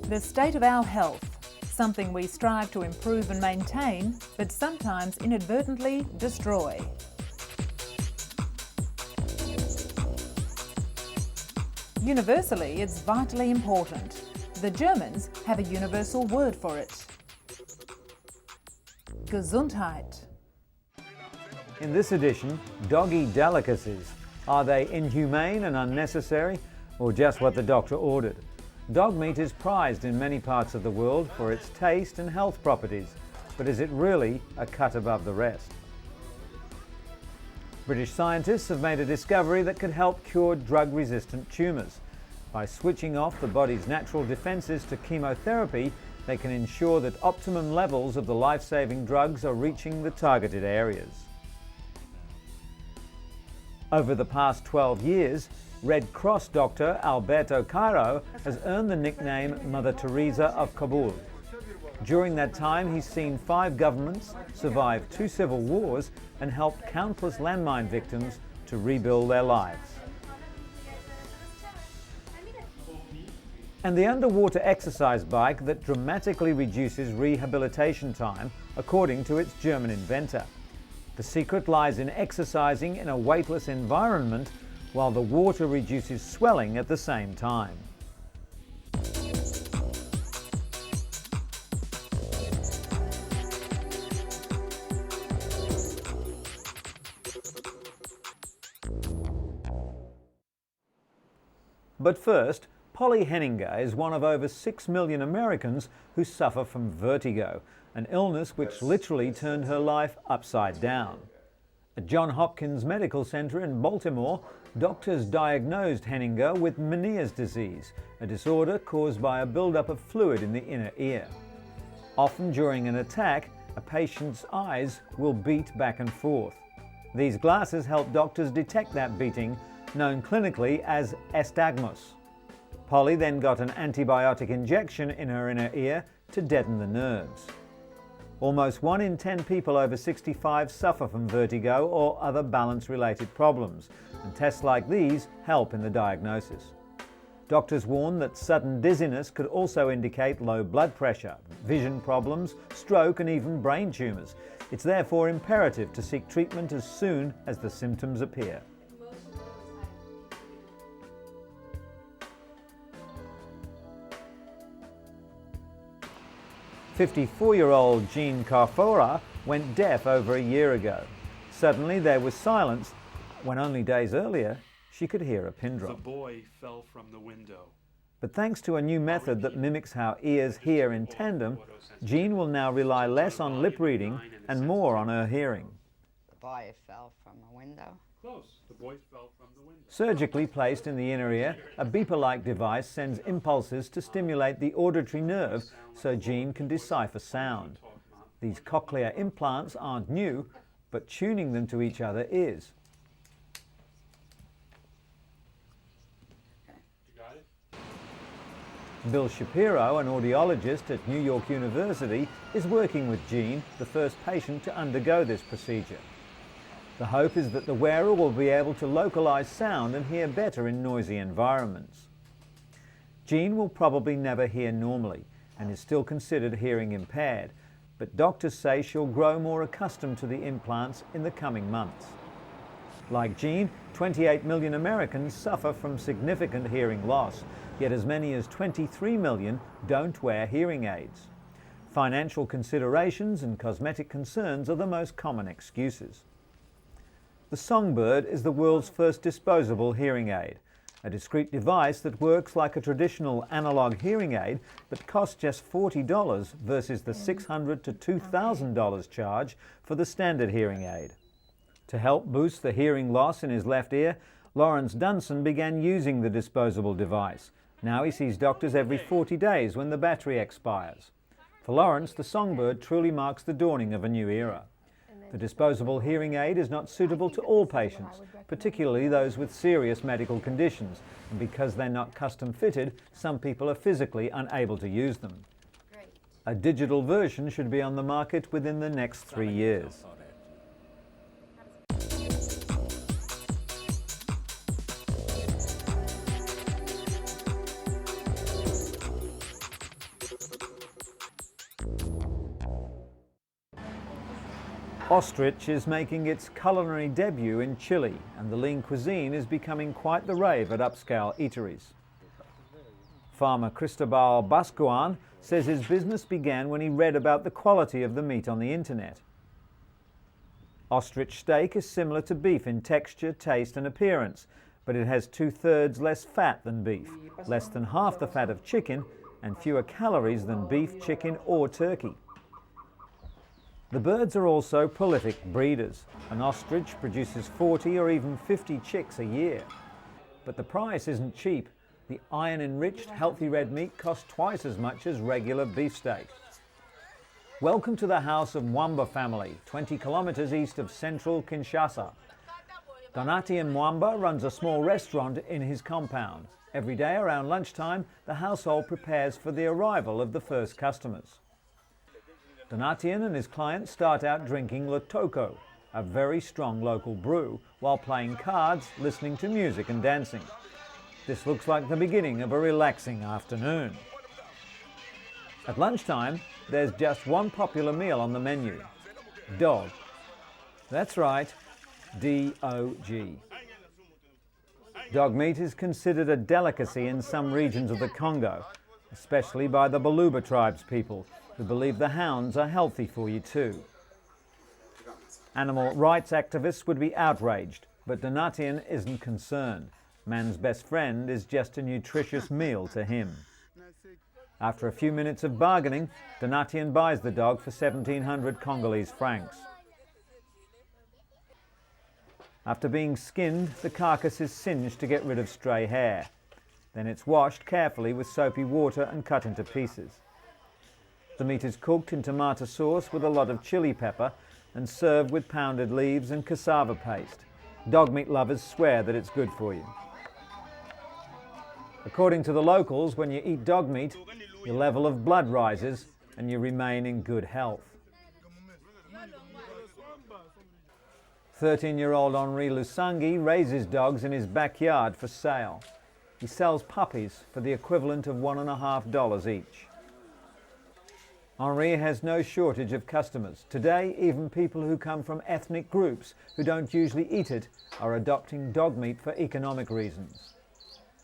The state of our health, something we strive to improve and maintain, but sometimes inadvertently destroy. Universally, it's vitally important. The Germans have a universal word for it. Gesundheit. In this edition, doggy delicacies. Are they inhumane and unnecessary, or just what the doctor ordered? Dog meat is prized in many parts of the world for its taste and health properties, but is it really a cut above the rest? British scientists have made a discovery that could help cure drug-resistant tumours. By switching off the body's natural defences to chemotherapy, they can ensure that optimum levels of the life-saving drugs are reaching the targeted areas. Over the past 12 years, Red Cross doctor Alberto Cairo has earned the nickname Mother Teresa of Kabul. During that time, he's seen 5 governments, survived 2 civil wars, and helped countless landmine victims to rebuild their lives. And the underwater exercise bike that dramatically reduces rehabilitation time, according to its German inventor. The secret lies in exercising in a weightless environment while the water reduces swelling at the same time. But first, Polly Henninger is one of over 6 million Americans who suffer from vertigo, an illness which literally turned her life upside down. At Johns Hopkins Medical Center in Baltimore, doctors diagnosed Henninger with Meniere's disease, a disorder caused by a buildup of fluid in the inner ear. Often during an attack, a patient's eyes will beat back and forth. These glasses help doctors detect that beating, known clinically as nystagmus. Polly then got an antibiotic injection in her inner ear to deaden the nerves. Almost 1 in 10 people over 65 suffer from vertigo or other balance-related problems, and tests like these help in the diagnosis. Doctors warn that sudden dizziness could also indicate low blood pressure, vision problems, stroke, and even brain tumours. It's therefore imperative to seek treatment as soon as the symptoms appear. 54-year-old Jean Carfora went deaf over a year ago. Suddenly there was silence when only days earlier she could hear a pin drop. The boy fell from the window. But thanks to a new method that mimics how ears hear in tandem, Jean will now rely less on lip reading and more on her hearing. The boy fell from a window. Close. The boy fell from the window. Surgically placed in the inner ear, a beeper-like device sends impulses to stimulate the auditory nerve so Jean can decipher sound. These cochlear implants aren't new, but tuning them to each other is. Bill Shapiro, an audiologist at New York University, is working with Jean, the first patient to undergo this procedure. The hope is that the wearer will be able to localize sound and hear better in noisy environments. Jean will probably never hear normally and is still considered hearing impaired, but doctors say she'll grow more accustomed to the implants in the coming months. Like Jean, 28 million Americans suffer from significant hearing loss, yet as many as 23 million don't wear hearing aids. Financial considerations and cosmetic concerns are the most common excuses. The Songbird is the world's first disposable hearing aid, a discrete device that works like a traditional analog hearing aid but costs just $40 versus the $600 to $2,000 charge for the standard hearing aid. To help boost the hearing loss in his left ear, Lawrence Dunson began using the disposable device. Now he sees doctors every 40 days when the battery expires. For Lawrence, the Songbird truly marks the dawning of a new era. The disposable hearing aid is not suitable to all patients, particularly those with serious medical conditions, and because they're not custom fitted, some people are physically unable to use them. A digital version should be on the market within the next 3 years. Ostrich is making its culinary debut in Chile, and the lean cuisine is becoming quite the rave at upscale eateries. Farmer Cristobal Bascuan says his business began when he read about the quality of the meat on the internet. Ostrich steak is similar to beef in texture, taste and appearance, but it has 2/3 less fat than beef, less than half the fat of chicken, and fewer calories than beef, chicken or turkey. The birds are also prolific breeders. An ostrich produces 40 or even 50 chicks a year. But the price isn't cheap. The iron-enriched, healthy red meat costs twice as much as regular beefsteak. Welcome to the house of Mwamba family, 20 kilometers east of central Kinshasa. Donatien Mwamba runs a small restaurant in his compound. Every day around lunchtime, the household prepares for the arrival of the first customers. Donatien and his clients start out drinking Lotoko, a very strong local brew, while playing cards, listening to music and dancing. This looks like the beginning of a relaxing afternoon. At lunchtime, there's just one popular meal on the menu: dog. That's right, D-O-G. Dog meat is considered a delicacy in some regions of the Congo, especially by the Baluba tribes people, who believe the hounds are healthy for you too. Animal rights activists would be outraged, but Donatien isn't concerned. Man's best friend is just a nutritious meal to him. After a few minutes of bargaining, Donatien buys the dog for 1,700 Congolese francs. After being skinned, the carcass is singed to get rid of stray hair. Then it's washed carefully with soapy water and cut into pieces. The meat is cooked in tomato sauce with a lot of chili pepper and served with pounded leaves and cassava paste. Dog meat lovers swear that it's good for you. According to the locals, when you eat dog meat, your level of blood rises and you remain in good health. 13-year-old Henri Lusangi raises dogs in his backyard for sale. He sells puppies for the equivalent of $1.50 each. Henri has no shortage of customers. Today, even people who come from ethnic groups who don't usually eat it are adopting dog meat for economic reasons.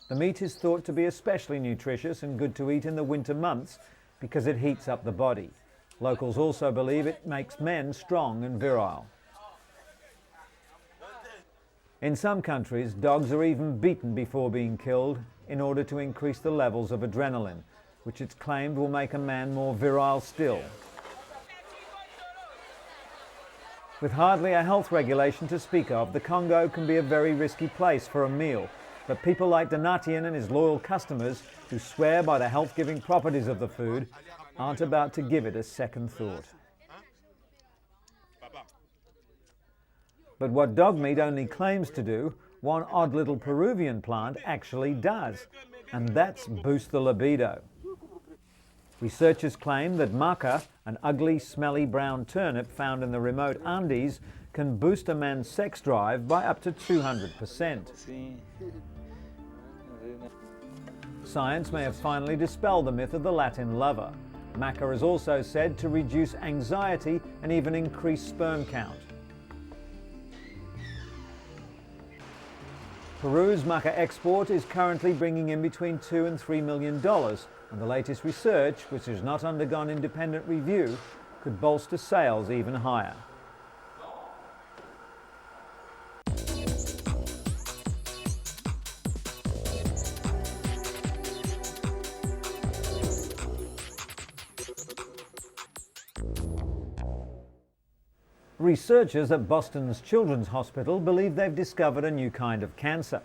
The meat is thought to be especially nutritious and good to eat in the winter months because it heats up the body. Locals also believe it makes men strong and virile. In some countries, dogs are even beaten before being killed in order to increase the levels of adrenaline, which it's claimed will make a man more virile still. With hardly a health regulation to speak of, the Congo can be a very risky place for a meal, but people like Donatien and his loyal customers, who swear by the health-giving properties of the food, aren't about to give it a second thought. But what dog meat only claims to do, one odd little Peruvian plant actually does, and that's boost the libido. Researchers claim that maca, an ugly, smelly brown turnip found in the remote Andes, can boost a man's sex drive by up to 200%. Science may have finally dispelled the myth of the Latin lover. Maca is also said to reduce anxiety and even increase sperm count. Peru's maca export is currently bringing in between $2 and $3 million, and the latest research, which has not undergone independent review, could bolster sales even higher. Researchers at Boston's Children's Hospital believe they've discovered a new kind of cancer.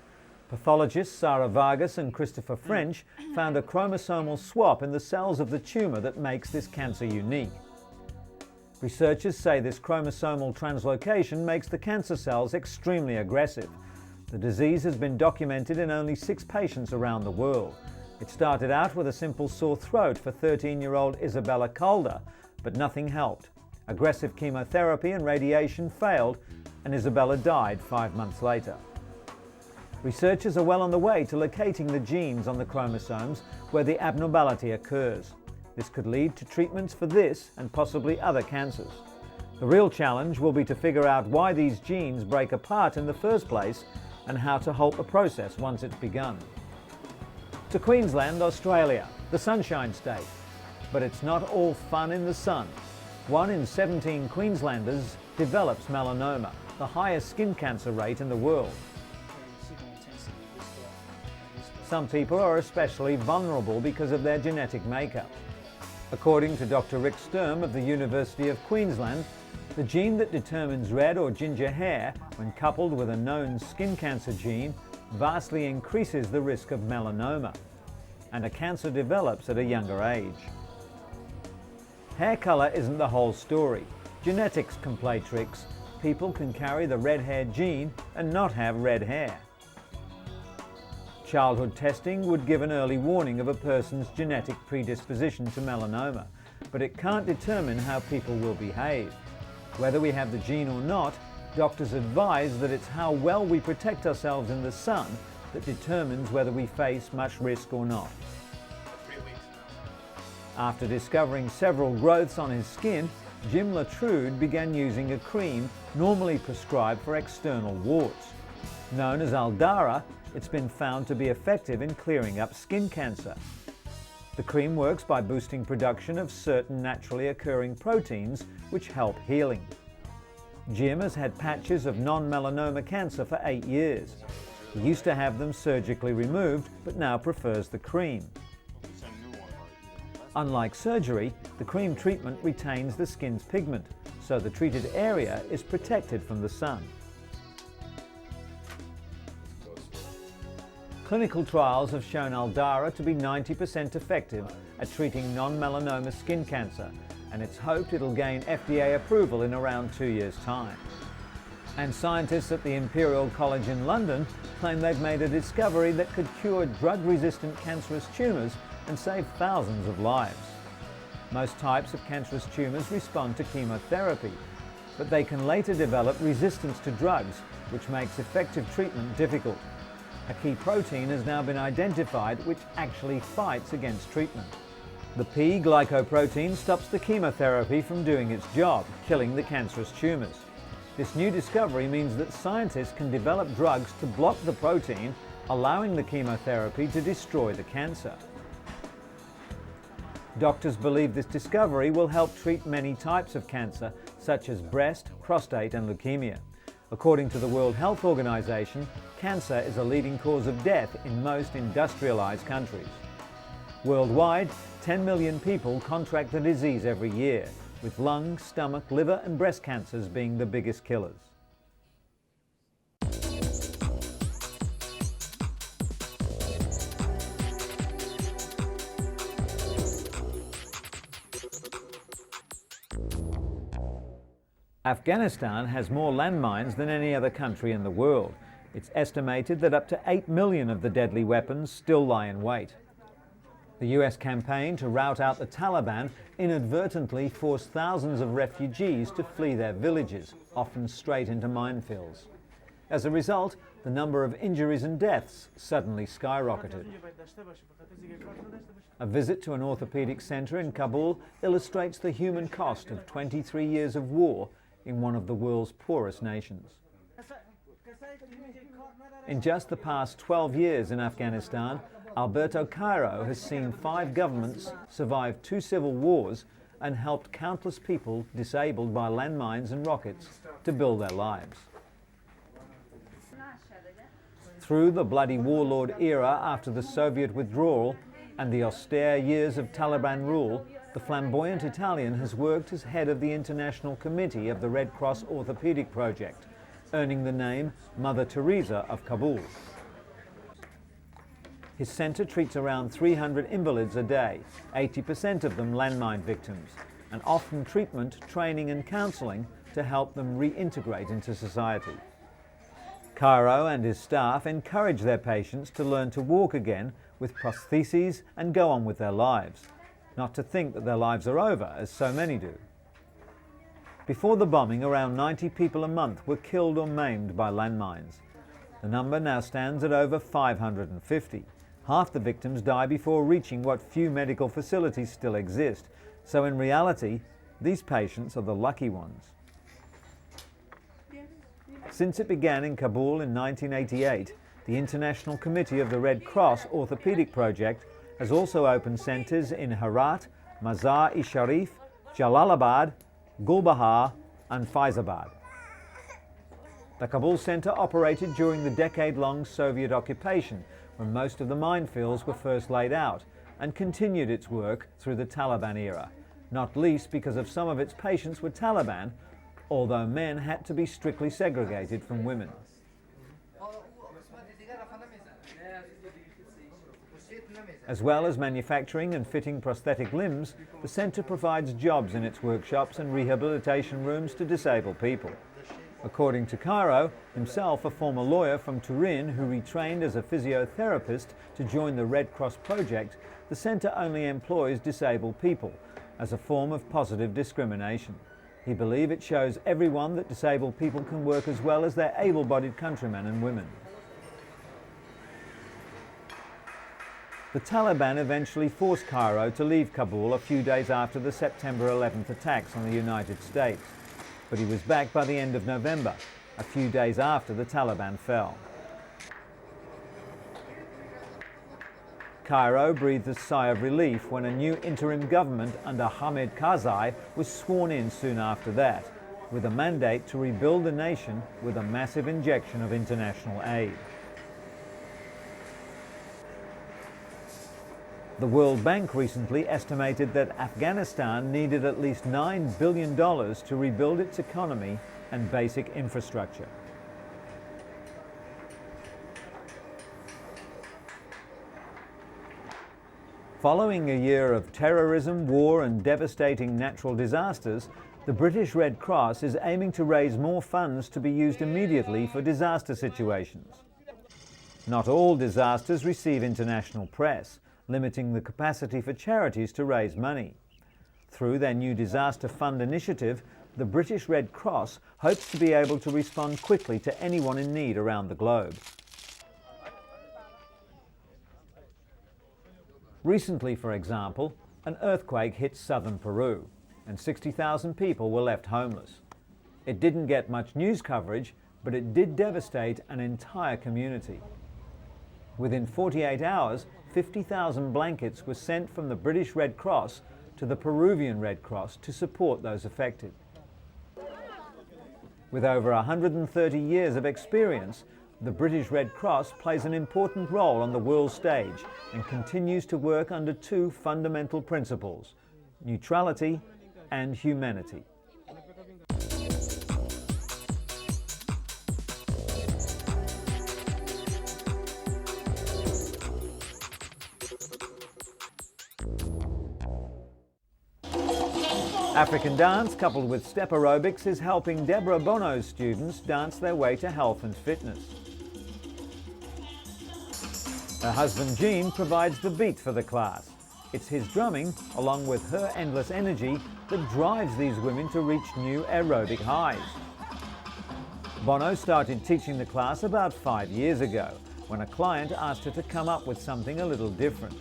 Pathologists Sarah Vargas and Christopher French found a chromosomal swap in the cells of the tumour that makes this cancer unique. Researchers say this chromosomal translocation makes the cancer cells extremely aggressive. The disease has been documented in only 6 patients around the world. It started out with a simple sore throat for 13-year-old Isabella Calder, but nothing helped. Aggressive chemotherapy and radiation failed, and Isabella died 5 months later. Researchers are well on the way to locating the genes on the chromosomes where the abnormality occurs. This could lead to treatments for this and possibly other cancers. The real challenge will be to figure out why these genes break apart in the first place and how to halt the process once it's begun. To Queensland, Australia, the Sunshine State. But it's not all fun in the sun. 1 in 17 Queenslanders develops melanoma, the highest skin cancer rate in the world. Some people are especially vulnerable because of their genetic makeup. According to Dr. Rick Sturm of the University of Queensland, the gene that determines red or ginger hair, when coupled with a known skin cancer gene, vastly increases the risk of melanoma, and a cancer develops at a younger age. Hair colour isn't the whole story. Genetics can play tricks. People can carry the red hair gene and not have red hair. Childhood testing would give an early warning of a person's genetic predisposition to melanoma, but it can't determine how people will behave. Whether we have the gene or not, doctors advise that it's how well we protect ourselves in the sun that determines whether we face much risk or not. After discovering several growths on his skin, Jim Latrude began using a cream normally prescribed for external warts. Known as Aldara, it's been found to be effective in clearing up skin cancer. The cream works by boosting production of certain naturally occurring proteins which help healing. Jim has had patches of non-melanoma cancer for 8 years. He used to have them surgically removed, but now prefers the cream. Unlike surgery, the cream treatment retains the skin's pigment, so the treated area is protected from the sun. Clinical trials have shown Aldara to be 90% effective at treating non-melanoma skin cancer, and it's hoped it'll gain FDA approval in around 2 years' time. And scientists at the Imperial College in London claim they've made a discovery that could cure drug-resistant cancerous tumours and save thousands of lives. Most types of cancerous tumours respond to chemotherapy, but they can later develop resistance to drugs, which makes effective treatment difficult. A key protein has now been identified which actually fights against treatment. The P-glycoprotein stops the chemotherapy from doing its job, killing the cancerous tumours. This new discovery means that scientists can develop drugs to block the protein, allowing the chemotherapy to destroy the cancer. Doctors believe this discovery will help treat many types of cancer, such as breast, prostate and leukemia. According to the World Health Organization, cancer is a leading cause of death in most industrialized countries. Worldwide, 10 million people contract the disease every year, with lung, stomach, liver and breast cancers being the biggest killers. Afghanistan has more landmines than any other country in the world. It's estimated that up to 8 million of the deadly weapons still lie in wait. The US campaign to rout out the Taliban inadvertently forced thousands of refugees to flee their villages, often straight into minefields. As a result, the number of injuries and deaths suddenly skyrocketed. A visit to an orthopedic centre in Kabul illustrates the human cost of 23 years of war in one of the world's poorest nations. In just the past 12 years in Afghanistan, Alberto Cairo has seen 5 governments survive 2 civil wars and helped countless people disabled by landmines and rockets to build their lives. Through the bloody warlord era after the Soviet withdrawal and the austere years of Taliban rule, the flamboyant Italian has worked as head of the International Committee of the Red Cross Orthopedic Project, earning the name Mother Teresa of Kabul. His centre treats around 300 invalids a day, 80% of them landmine victims, and often treatment, training and counselling to help them reintegrate into society. Cairo and his staff encourage their patients to learn to walk again with prostheses and go on with their lives, not to think that their lives are over, as so many do. Before the bombing, around 90 people a month were killed or maimed by landmines. The number now stands at over 550. Half the victims die before reaching what few medical facilities still exist, so in reality, these patients are the lucky ones. Since it began in Kabul in 1988, the International Committee of the Red Cross Orthopedic Project has also opened centres in Herat, Mazar-e-Sharif, Jalalabad, Gulbahar and Faizabad. The Kabul centre operated during the decade-long Soviet occupation, when most of the minefields were first laid out, and continued its work through the Taliban era, not least because of some of its patients were Taliban, although men had to be strictly segregated from women. As well as manufacturing and fitting prosthetic limbs, the centre provides jobs in its workshops and rehabilitation rooms to disabled people. According to Cairo, himself a former lawyer from Turin who retrained as a physiotherapist to join the Red Cross project, the centre only employs disabled people as a form of positive discrimination. He believes it shows everyone that disabled people can work as well as their able-bodied countrymen and women. The Taliban eventually forced Cairo to leave Kabul a few days after the September 11th attacks on the United States, but he was back by the end of November, a few days after the Taliban fell. Cairo breathed a sigh of relief when a new interim government under Hamid Karzai was sworn in soon after that, with a mandate to rebuild the nation with a massive injection of international aid. The World Bank recently estimated that Afghanistan needed at least $9 billion to rebuild its economy and basic infrastructure. Following a year of terrorism, war and devastating natural disasters, the British Red Cross is aiming to raise more funds to be used immediately for disaster situations. Not all disasters receive international press, limiting the capacity for charities to raise money. Through their new Disaster Fund initiative, the British Red Cross hopes to be able to respond quickly to anyone in need around the globe. Recently, for example, an earthquake hit southern Peru, and 60,000 people were left homeless. It didn't get much news coverage, but it did devastate an entire community. Within 48 hours, 50,000 blankets were sent from the British Red Cross to the Peruvian Red Cross to support those affected. With over 130 years of experience, the British Red Cross plays an important role on the world stage and continues to work under two fundamental principles: neutrality and humanity. African dance coupled with step aerobics is helping Deborah Bono's students dance their way to health and fitness. Her husband Gene provides the beat for the class. It's his drumming, along with her endless energy, that drives these women to reach new aerobic highs. Bono started teaching the class about 5 years ago, when a client asked her to come up with something a little different.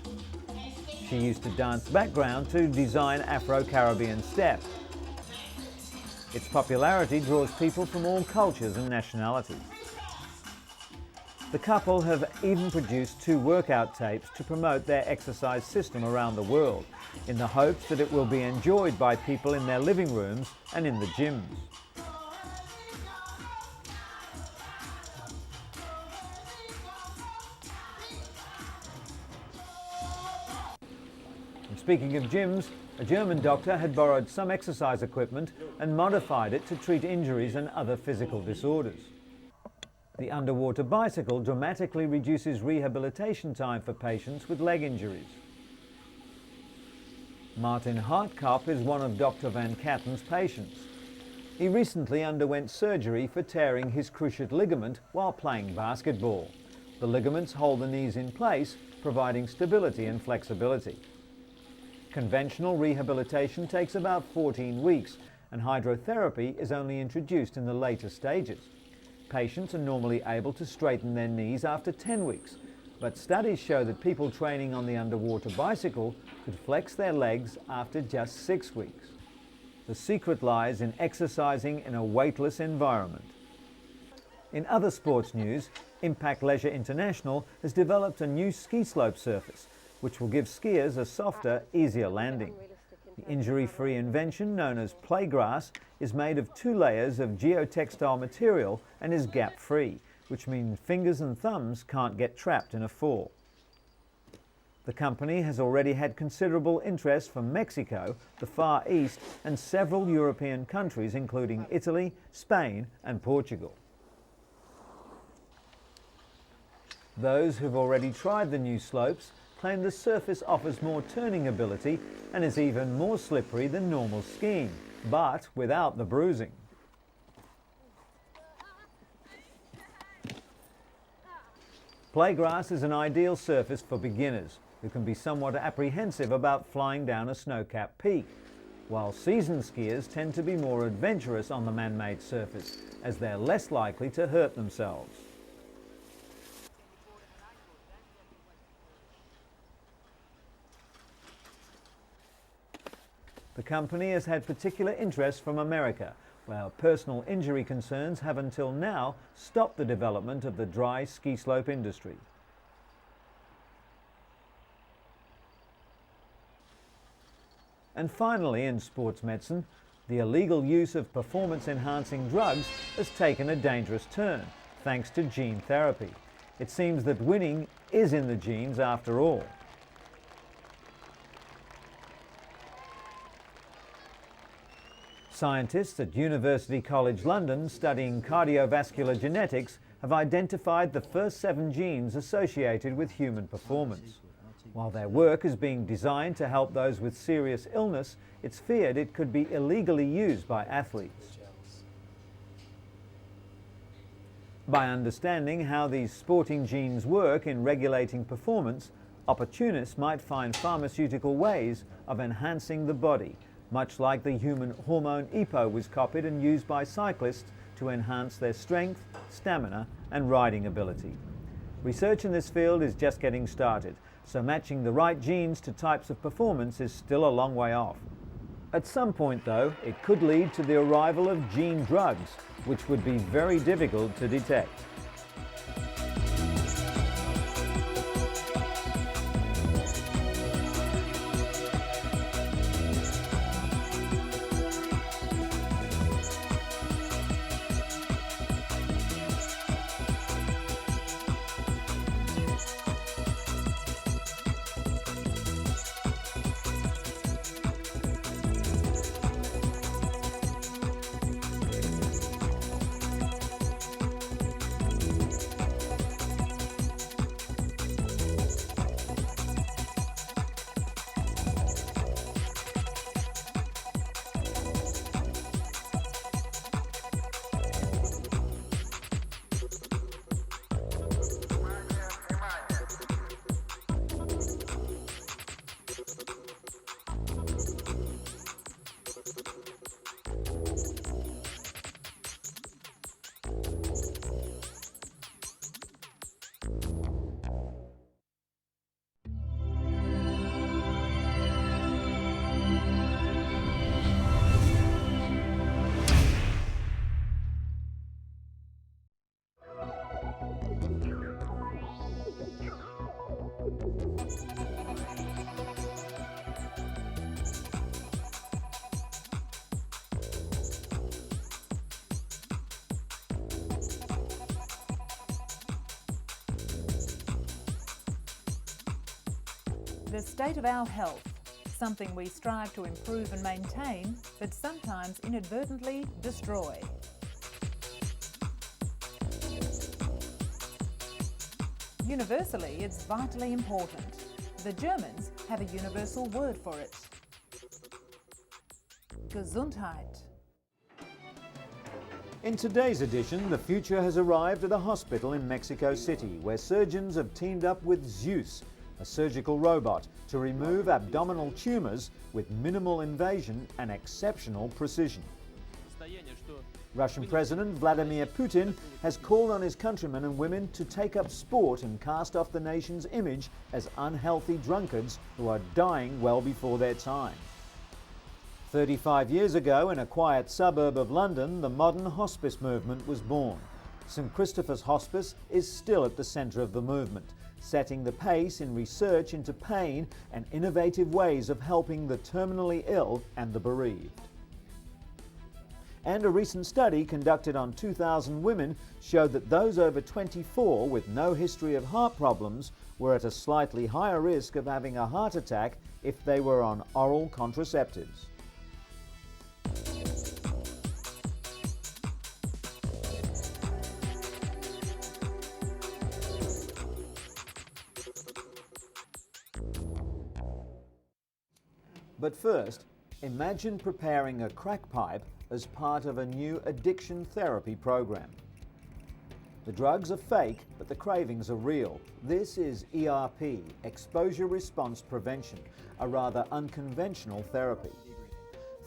She used a dance background to design Afro-Caribbean step. Its popularity draws people from all cultures and nationalities. The couple have even produced 2 workout tapes to promote their exercise system around the world, in the hopes that it will be enjoyed by people in their living rooms and in the gyms. Speaking of gyms, a German doctor had borrowed some exercise equipment and modified it to treat injuries and other physical disorders. The underwater bicycle dramatically reduces rehabilitation time for patients with leg injuries. Martin Hartkop is one of Dr. Van Katten's patients. He recently underwent surgery for tearing his cruciate ligament while playing basketball. The ligaments hold the knees in place, providing stability and flexibility. Conventional rehabilitation takes about 14 weeks, and hydrotherapy is only introduced in the later stages. Patients are normally able to straighten their knees after 10 weeks, but studies show that people training on the underwater bicycle could flex their legs after just 6 weeks. The secret lies in exercising in a weightless environment. In other sports news, Impact Leisure International has developed a new ski slope surface, which will give skiers a softer, easier landing. The injury-free invention, known as playgrass, is made of 2 layers of geotextile material and is gap-free, which means fingers and thumbs can't get trapped in a fall. The company has already had considerable interest from Mexico, the Far East, and several European countries, including Italy, Spain, and Portugal. Those who've already tried the new slopes claim the surface offers more turning ability and is even more slippery than normal skiing, but without the bruising. Playgrass is an ideal surface for beginners who can be somewhat apprehensive about flying down a snow-capped peak, while seasoned skiers tend to be more adventurous on the man-made surface, as they're less likely to hurt themselves. The company has had particular interest from America, where personal injury concerns have until now stopped the development of the dry ski slope industry. And finally, in sports medicine, the illegal use of performance-enhancing drugs has taken a dangerous turn, thanks to gene therapy. It seems that winning is in the genes after all. Scientists at University College London studying cardiovascular genetics have identified the first 7 genes associated with human performance. While their work is being designed to help those with serious illness, it's feared it could be illegally used by athletes. By understanding how these sporting genes work in regulating performance, opportunists might find pharmaceutical ways of enhancing the body, much like the human hormone EPO was copied and used by cyclists to enhance their strength, stamina, and riding ability. Research in this field is just getting started, so matching the right genes to types of performance is still a long way off. At some point, though, it could lead to the arrival of gene drugs, which would be very difficult to detect. The state of our health, something we strive to improve and maintain, but sometimes inadvertently destroy. Universally, it's vitally important. The Germans have a universal word for it. Gesundheit. In today's edition, the future has arrived at a hospital in Mexico City, where surgeons have teamed up with Zeus, a surgical robot, to remove abdominal tumours with minimal invasion and exceptional precision. Russian President Vladimir Putin has called on his countrymen and women to take up sport and cast off the nation's image as unhealthy drunkards who are dying well before their time. 35 years ago, in a quiet suburb of London, the modern hospice movement was born. St Christopher's Hospice is still at the centre of the movement, setting the pace in research into pain and innovative ways of helping the terminally ill and the bereaved. And a recent study conducted on 2,000 women showed that those over 24 with no history of heart problems were at a slightly higher risk of having a heart attack if they were on oral contraceptives. But first, imagine preparing a crack pipe as part of a new addiction therapy program. The drugs are fake, but the cravings are real. This is ERP, Exposure Response Prevention, a rather unconventional therapy.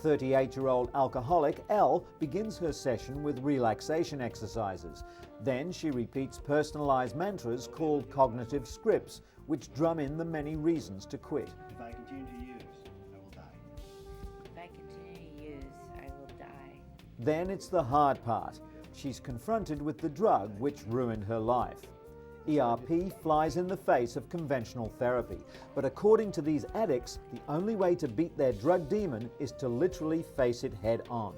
38-year-old alcoholic Elle begins her session with relaxation exercises. Then she repeats personalized mantras called cognitive scripts, which drum in the many reasons to quit. If I continue to use, I will die. If I continue to use, I will die. Then it's the hard part. She's confronted with the drug which ruined her life. ERP flies in the face of conventional therapy, but according to these addicts, the only way to beat their drug demon is to literally face it head on.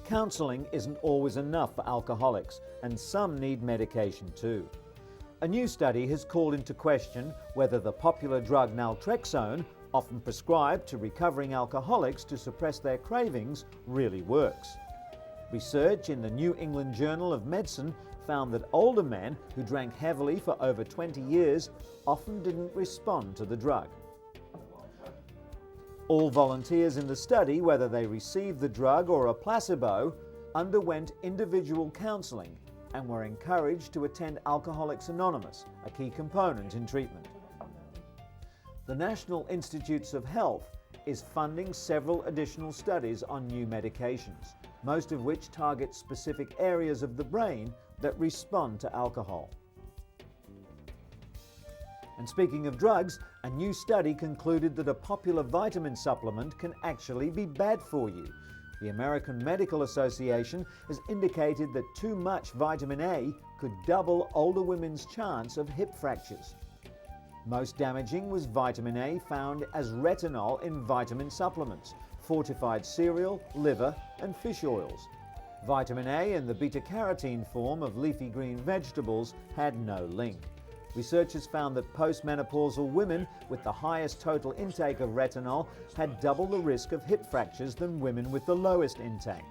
Counseling isn't always enough for alcoholics, and some need medication too. A new study has called into question whether the popular drug naltrexone, often prescribed to recovering alcoholics to suppress their cravings, really works. Research in the New England Journal of Medicine found that older men who drank heavily for over 20 years often didn't respond to the drug. All volunteers in the study, whether they received the drug or a placebo, underwent individual counseling and were encouraged to attend Alcoholics Anonymous, a key component in treatment. The National Institutes of Health is funding several additional studies on new medications, most of which target specific areas of the brain that respond to alcohol. And speaking of drugs, a new study concluded that a popular vitamin supplement can actually be bad for you. The American Medical Association has indicated that too much vitamin A could double older women's chance of hip fractures. Most damaging was vitamin A found as retinol in vitamin supplements, fortified cereal, liver, and fish oils. Vitamin A in the beta-carotene form of leafy green vegetables had no link. Researchers found that postmenopausal women with the highest total intake of retinol had double the risk of hip fractures than women with the lowest intake.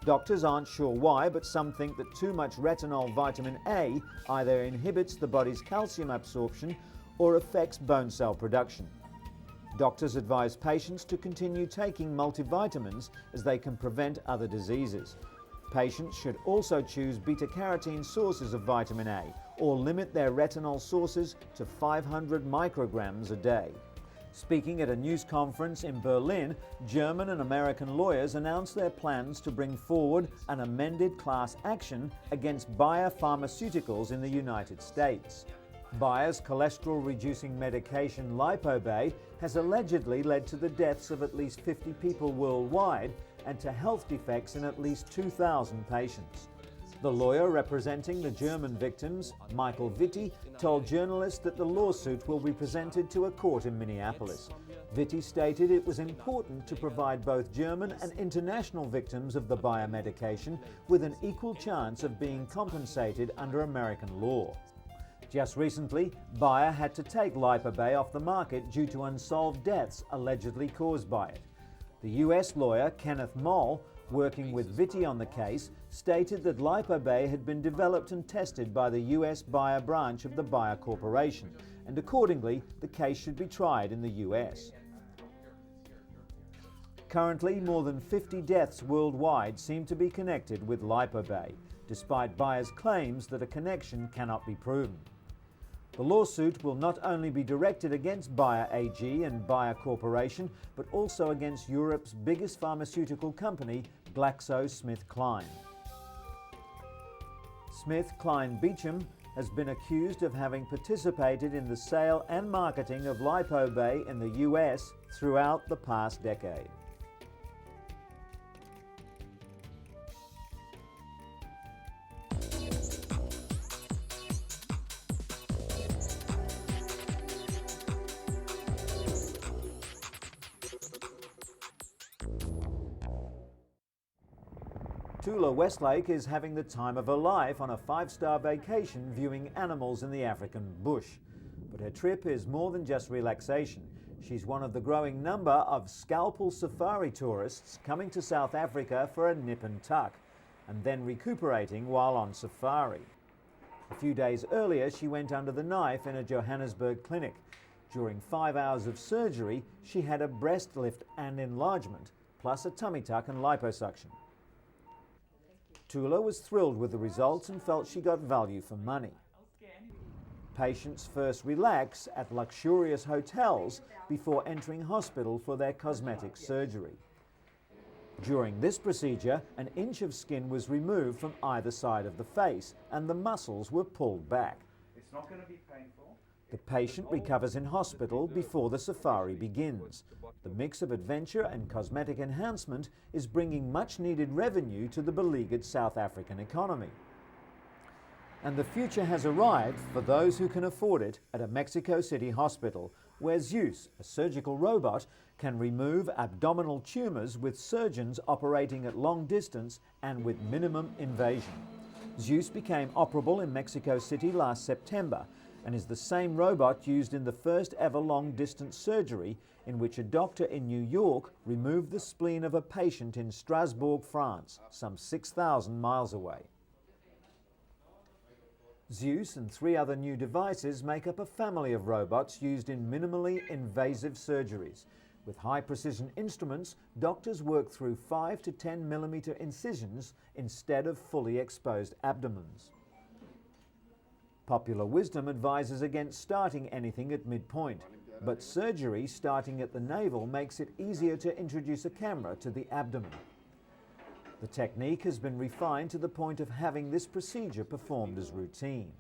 Doctors aren't sure why, but some think that too much retinol vitamin A either inhibits the body's calcium absorption or affects bone cell production. Doctors advise patients to continue taking multivitamins as they can prevent other diseases. Patients should also choose beta-carotene sources of vitamin A or limit their retinol sources to 500 micrograms a day. Speaking at a news conference in Berlin, German and American lawyers announced their plans to bring forward an amended class action against Bayer Pharmaceuticals in the United States. Bayer's cholesterol-reducing medication Lipobay has allegedly led to the deaths of at least 50 people worldwide and to health defects in at least 2,000 patients. The lawyer representing the German victims, Michael Vitti, told journalists that the lawsuit will be presented to a court in Minneapolis. Vitti stated it was important to provide both German and international victims of the Bayer medication with an equal chance of being compensated under American law. Just recently, Bayer had to take Lipobay off the market due to unsolved deaths allegedly caused by it. The US lawyer Kenneth Moll, working with Vitti on the case, stated that Lipobay had been developed and tested by the US Bayer branch of the Bayer Corporation, and accordingly, the case should be tried in the US. Currently, more than 50 deaths worldwide seem to be connected with Lipobay, despite Bayer's claims that a connection cannot be proven. The lawsuit will not only be directed against Bayer AG and Bayer Corporation, but also against Europe's biggest pharmaceutical company, GlaxoSmithKline. SmithKline Beecham has been accused of having participated in the sale and marketing of Lipobay in the US throughout the past decade. Tula Westlake is having the time of her life on a 5-star vacation viewing animals in the African bush. But her trip is more than just relaxation. She's one of the growing number of scalpel safari tourists coming to South Africa for a nip and tuck, and then recuperating while on safari. A few days earlier, she went under the knife in a Johannesburg clinic. During 5 hours of surgery, she had a breast lift and enlargement, plus a tummy tuck and liposuction. Tula was thrilled with the results and felt she got value for money. Patients first relax at luxurious hotels before entering hospital for their cosmetic surgery. During this procedure, an inch of skin was removed from either side of the face and the muscles were pulled back. It's not going to be painful. The patient recovers in hospital before the safari begins. The mix of adventure and cosmetic enhancement is bringing much needed revenue to the beleaguered South African economy. And the future has arrived for those who can afford it at a Mexico City hospital, where Zeus, a surgical robot, can remove abdominal tumours with surgeons operating at long distance and with minimum invasion. Zeus became operable in Mexico City last September and is the same robot used in the first ever long-distance surgery in which a doctor in New York removed the spleen of a patient in Strasbourg, France, some 6,000 miles away. Zeus and 3 other new devices make up a family of robots used in minimally invasive surgeries. With high-precision instruments, doctors work through 5 to 10 millimeter incisions instead of fully exposed abdomens. Popular wisdom advises against starting anything at midpoint, but surgery starting at the navel makes it easier to introduce a camera to the abdomen. The technique has been refined to the point of having this procedure performed as routine.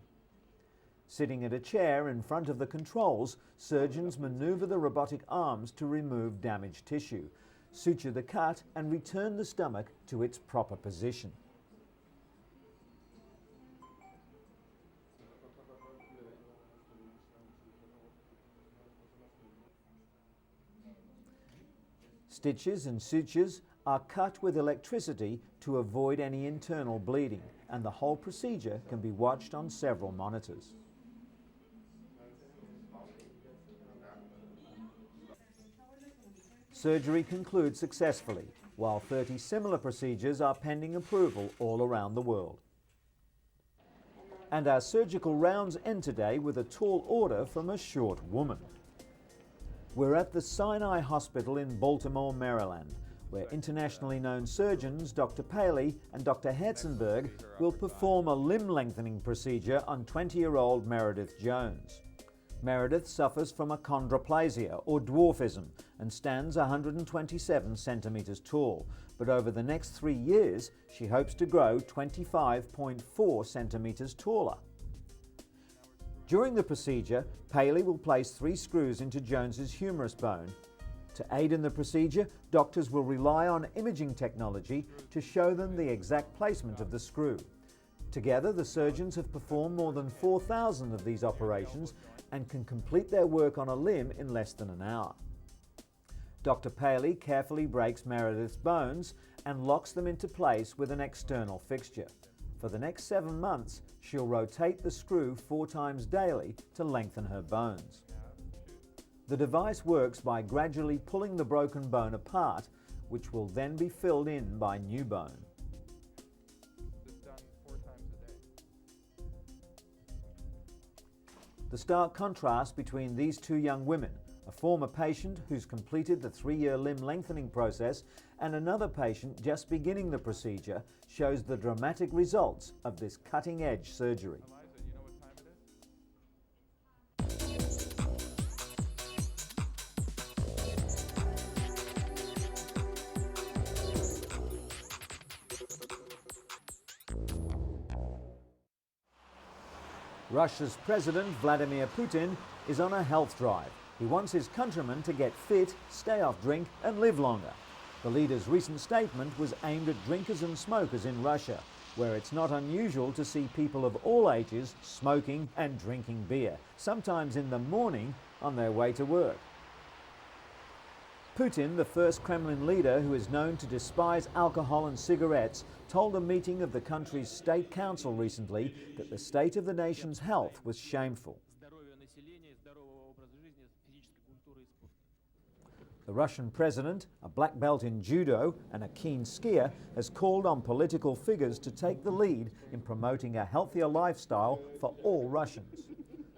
Sitting at a chair in front of the controls, surgeons maneuver the robotic arms to remove damaged tissue, suture the cut and return the stomach to its proper position. Stitches and sutures are cut with electricity to avoid any internal bleeding, and the whole procedure can be watched on several monitors. Surgery concludes successfully, while 30 similar procedures are pending approval all around the world. And our surgical rounds end today with a tall order from a short woman. We're at the Sinai Hospital in Baltimore, Maryland, where internationally known surgeons Dr. Paley and Dr. Herzenberg will perform a limb-lengthening procedure on 20-year-old Meredith Jones. Meredith suffers from achondroplasia, or dwarfism, and stands 127 centimetres tall, but over the next 3 years she hopes to grow 25.4 centimetres taller. During the procedure, Paley will place 3 screws into Jones's humerus bone. To aid in the procedure, doctors will rely on imaging technology to show them the exact placement of the screw. Together, the surgeons have performed more than 4,000 of these operations and can complete their work on a limb in less than an hour. Dr. Paley carefully breaks Meredith's bones and locks them into place with an external fixture. For the next 7 months, she'll rotate the screw 4 times daily to lengthen her bones. The device works by gradually pulling the broken bone apart, which will then be filled in by new bone. The stark contrast between these 2 young women, a former patient who's completed the 3-year limb lengthening process and another patient just beginning the procedure, shows the dramatic results of this cutting-edge surgery. Russia's President Vladimir Putin is on a health drive. He wants his countrymen to get fit, stay off drink and live longer. The leader's recent statement was aimed at drinkers and smokers in Russia, where it's not unusual to see people of all ages smoking and drinking beer, sometimes in the morning on their way to work. Putin, the first Kremlin leader who is known to despise alcohol and cigarettes, told a meeting of the country's state council recently that the state of the nation's health was shameful. The Russian president, a black belt in judo and a keen skier, has called on political figures to take the lead in promoting a healthier lifestyle for all Russians.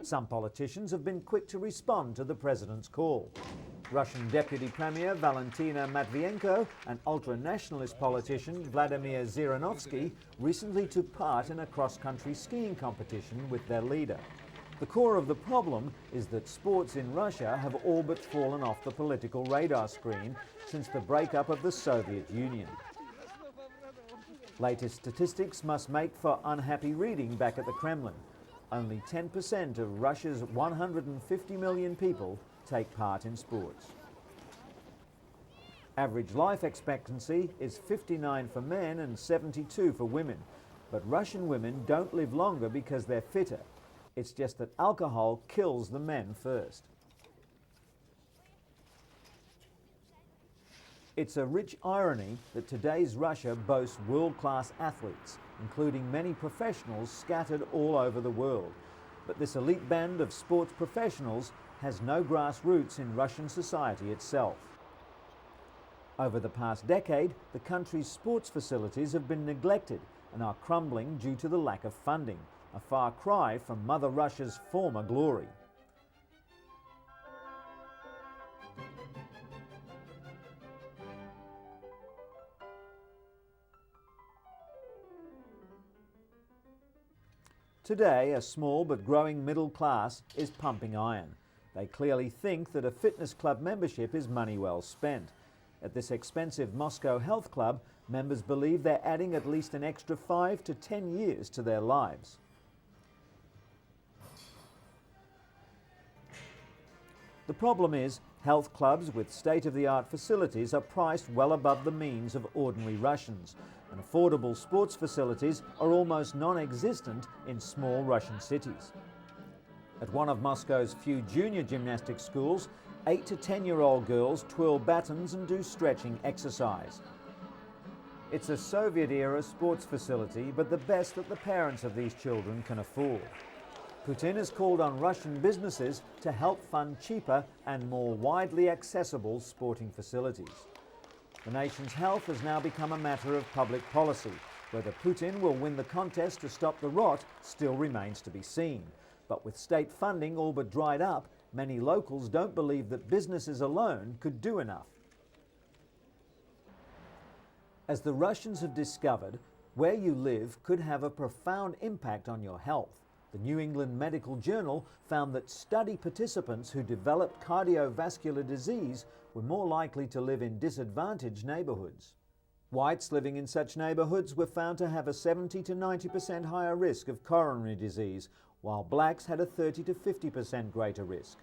Some politicians have been quick to respond to the president's call. Russian Deputy Premier Valentina Matvienko and ultra-nationalist politician Vladimir Zhirinovsky recently took part in a cross-country skiing competition with their leader. The core of the problem is that sports in Russia have all but fallen off the political radar screen since the breakup of the Soviet Union. Latest statistics must make for unhappy reading back at the Kremlin. Only 10% of Russia's 150 million people take part in sports. Average life expectancy is 59 for men and 72 for women, but Russian women don't live longer because they're fitter. It's just that alcohol kills the men first. It's a rich irony that today's Russia boasts world-class athletes, including many professionals scattered all over the world. But this elite band of sports professionals has no grassroots in Russian society itself. Over the past decade, the country's sports facilities have been neglected and are crumbling due to the lack of funding, a far cry from Mother Russia's former glory. Today, a small but growing middle class is pumping iron. They clearly think that a fitness club membership is money well spent. At this expensive Moscow health club, members believe they're adding at least an extra 5 to 10 years to their lives. The problem is, health clubs with state-of-the-art facilities are priced well above the means of ordinary Russians, and affordable sports facilities are almost non-existent in small Russian cities. At one of Moscow's few junior gymnastics schools, 8 to 10-year-old girls twirl batons and do stretching exercise. It's a Soviet-era sports facility, but the best that the parents of these children can afford. Putin has called on Russian businesses to help fund cheaper and more widely accessible sporting facilities. The nation's health has now become a matter of public policy. Whether Putin will win the contest to stop the rot still remains to be seen. But with state funding all but dried up, many locals don't believe that businesses alone could do enough. As the Russians have discovered, where you live could have a profound impact on your health. The New England Medical Journal found that study participants who developed cardiovascular disease were more likely to live in disadvantaged neighborhoods. Whites living in such neighborhoods were found to have a 70 to 90% higher risk of coronary disease, while blacks had a 30 to 50% greater risk.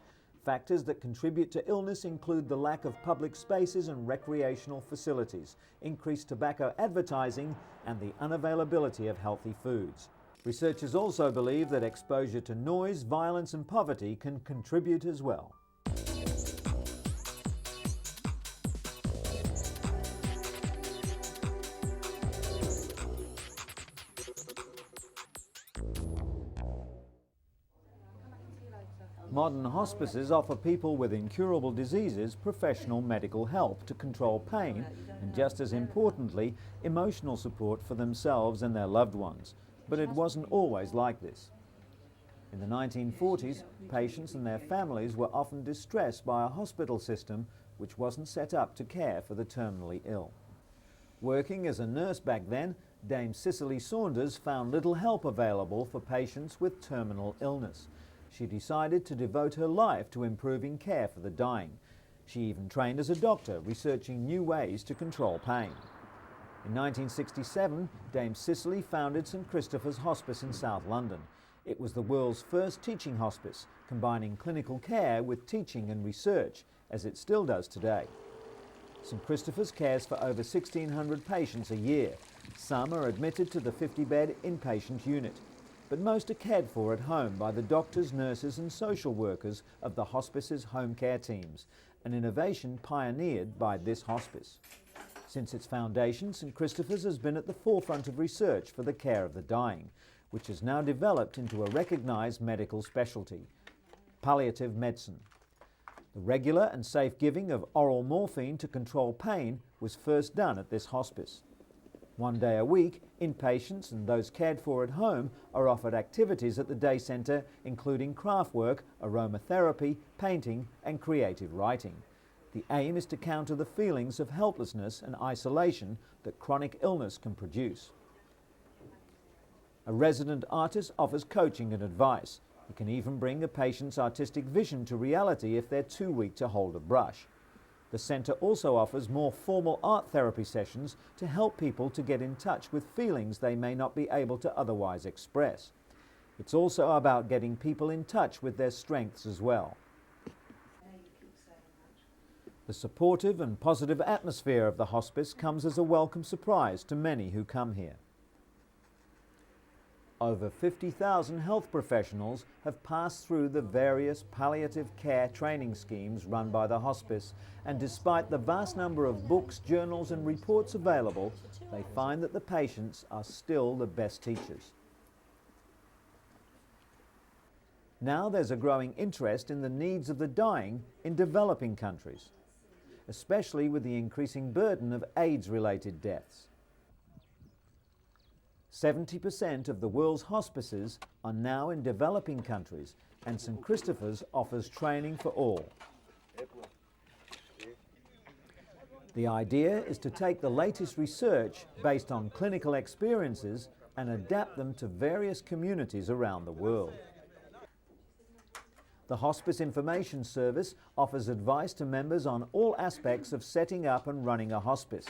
Factors that contribute to illness include the lack of public spaces and recreational facilities, increased tobacco advertising, and the unavailability of healthy foods. Researchers also believe that exposure to noise, violence, and poverty can contribute as well. Modern hospices offer people with incurable diseases professional medical help to control pain and, just as importantly, emotional support for themselves and their loved ones. But it wasn't always like this. In the 1940s, patients and their families were often distressed by a hospital system which wasn't set up to care for the terminally ill. Working as a nurse back then, Dame Cicely Saunders found little help available for patients with terminal illness. She decided to devote her life to improving care for the dying. She even trained as a doctor, researching new ways to control pain. In 1967, Dame Cicely founded St Christopher's Hospice in South London. It was the world's first teaching hospice, combining clinical care with teaching and research, as it still does today. St Christopher's cares for over 1,600 patients a year. Some are admitted to the 50-bed inpatient unit, but most are cared for at home by the doctors, nurses and social workers of the hospice's home care teams, an innovation pioneered by this hospice. Since its foundation, St Christopher's has been at the forefront of research for the care of the dying, which has now developed into a recognised medical specialty, palliative medicine. The regular and safe giving of oral morphine to control pain was first done at this hospice. 1 day a week, inpatients and those cared for at home are offered activities at the day centre, including craft work, aromatherapy, painting and creative writing. The aim is to counter the feelings of helplessness and isolation that chronic illness can produce. A resident artist offers coaching and advice. He can even bring a patient's artistic vision to reality if they're too weak to hold a brush. The centre also offers more formal art therapy sessions to help people to get in touch with feelings they may not be able to otherwise express. It's also about getting people in touch with their strengths as well. The supportive and positive atmosphere of the hospice comes as a welcome surprise to many who come here. Over 50,000 health professionals have passed through the various palliative care training schemes run by the hospice, and despite the vast number of books, journals and reports available, they find that the patients are still the best teachers. Now there's a growing interest in the needs of the dying in developing countries, especially with the increasing burden of AIDS-related deaths. 70% of the world's hospices are now in developing countries, and St Christopher's offers training for all. The idea is to take the latest research based on clinical experiences and adapt them to various communities around the world. The Hospice Information Service offers advice to members on all aspects of setting up and running a hospice.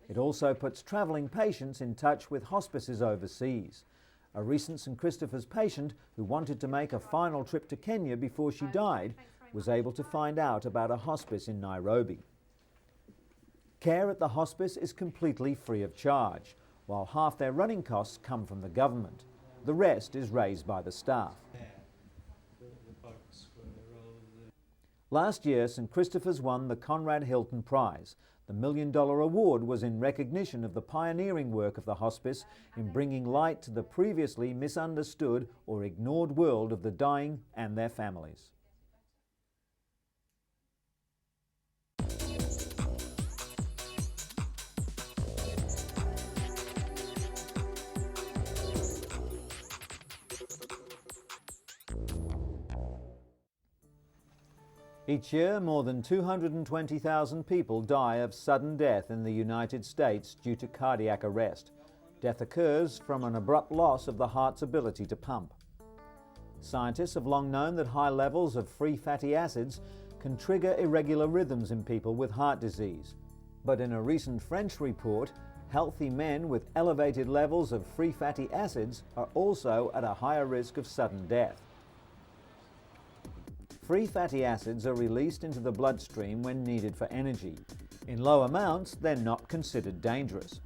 It also puts travelling patients in touch with hospices overseas. A recent St Christopher's patient who wanted to make a final trip to Kenya before she died was able to find out about a hospice in Nairobi. Care at the hospice is completely free of charge, while half their running costs come from the government. The rest is raised by the staff. Last year, St Christopher's won the Conrad Hilton Prize. The $1 million award was in recognition of the pioneering work of the hospice in bringing light to the previously misunderstood or ignored world of the dying and their families. Each year, more than 220,000 people die of sudden death in the United States due to cardiac arrest. Death occurs from an abrupt loss of the heart's ability to pump. Scientists have long known that high levels of free fatty acids can trigger irregular rhythms in people with heart disease. But in a recent French report, healthy men with elevated levels of free fatty acids are also at a higher risk of sudden death. Free fatty acids are released into the bloodstream when needed for energy. In low amounts, they're not considered dangerous.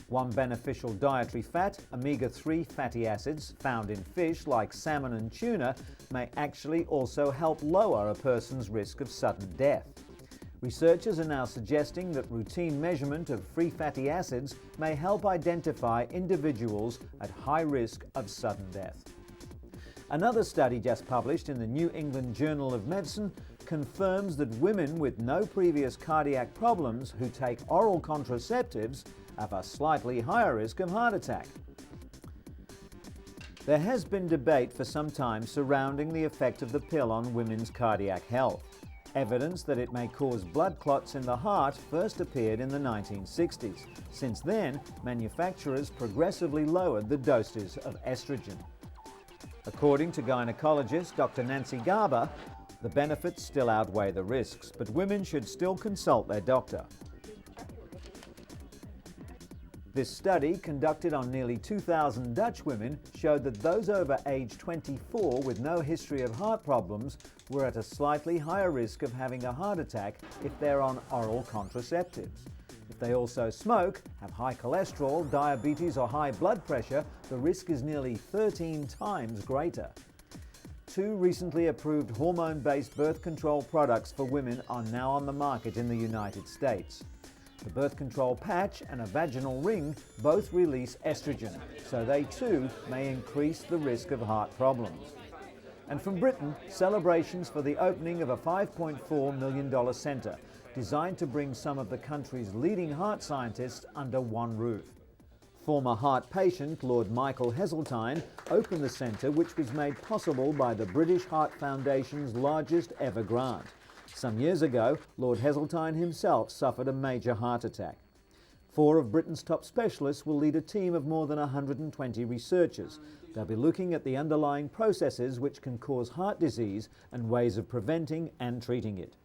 One beneficial dietary fat, omega-3 fatty acids, found in fish like salmon and tuna, may actually also help lower a person's risk of sudden death. Researchers are now suggesting that routine measurement of free fatty acids may help identify individuals at high risk of sudden death. Another study just published in the New England Journal of Medicine confirms that women with no previous cardiac problems who take oral contraceptives have a slightly higher risk of heart attack. There has been debate for some time surrounding the effect of the pill on women's cardiac health. Evidence that it may cause blood clots in the heart first appeared in the 1960s. Since then, manufacturers progressively lowered the doses of estrogen. According to gynecologist Dr. Nancy Garber, the benefits still outweigh the risks, but women should still consult their doctor. This study, conducted on nearly 2,000 Dutch women, showed that those over age 24 with no history of heart problems were at a slightly higher risk of having a heart attack if they're on oral contraceptives. If they also smoke, have high cholesterol, diabetes or high blood pressure, the risk is nearly 13 times greater. 2 recently approved hormone-based birth control products for women are now on the market in the United States. The birth control patch and a vaginal ring both release estrogen, so they too may increase the risk of heart problems. And from Britain, celebrations for the opening of a $5.4 million centre designed to bring some of the country's leading heart scientists under one roof. Former heart patient Lord Michael Heseltine opened the centre, which was made possible by the British Heart Foundation's largest ever grant. Some years ago, Lord Heseltine himself suffered a major heart attack. 4 of Britain's top specialists will lead a team of more than 120 researchers. They'll be looking at the underlying processes which can cause heart disease and ways of preventing and treating it.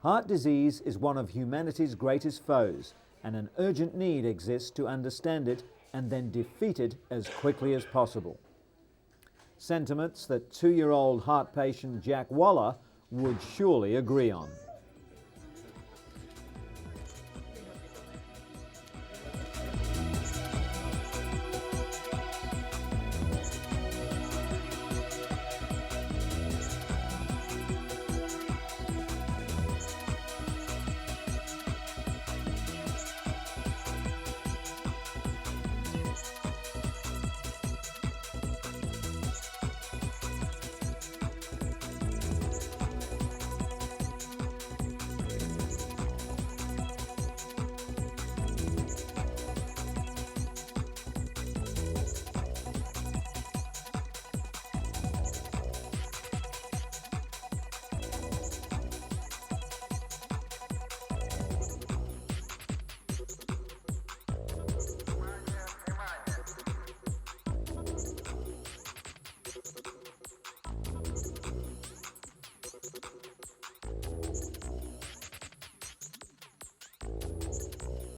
Heart disease is one of humanity's greatest foes, and an urgent need exists to understand it and then defeat it as quickly as possible. Sentiments that 2-year-old heart patient Jack Waller would surely agree on.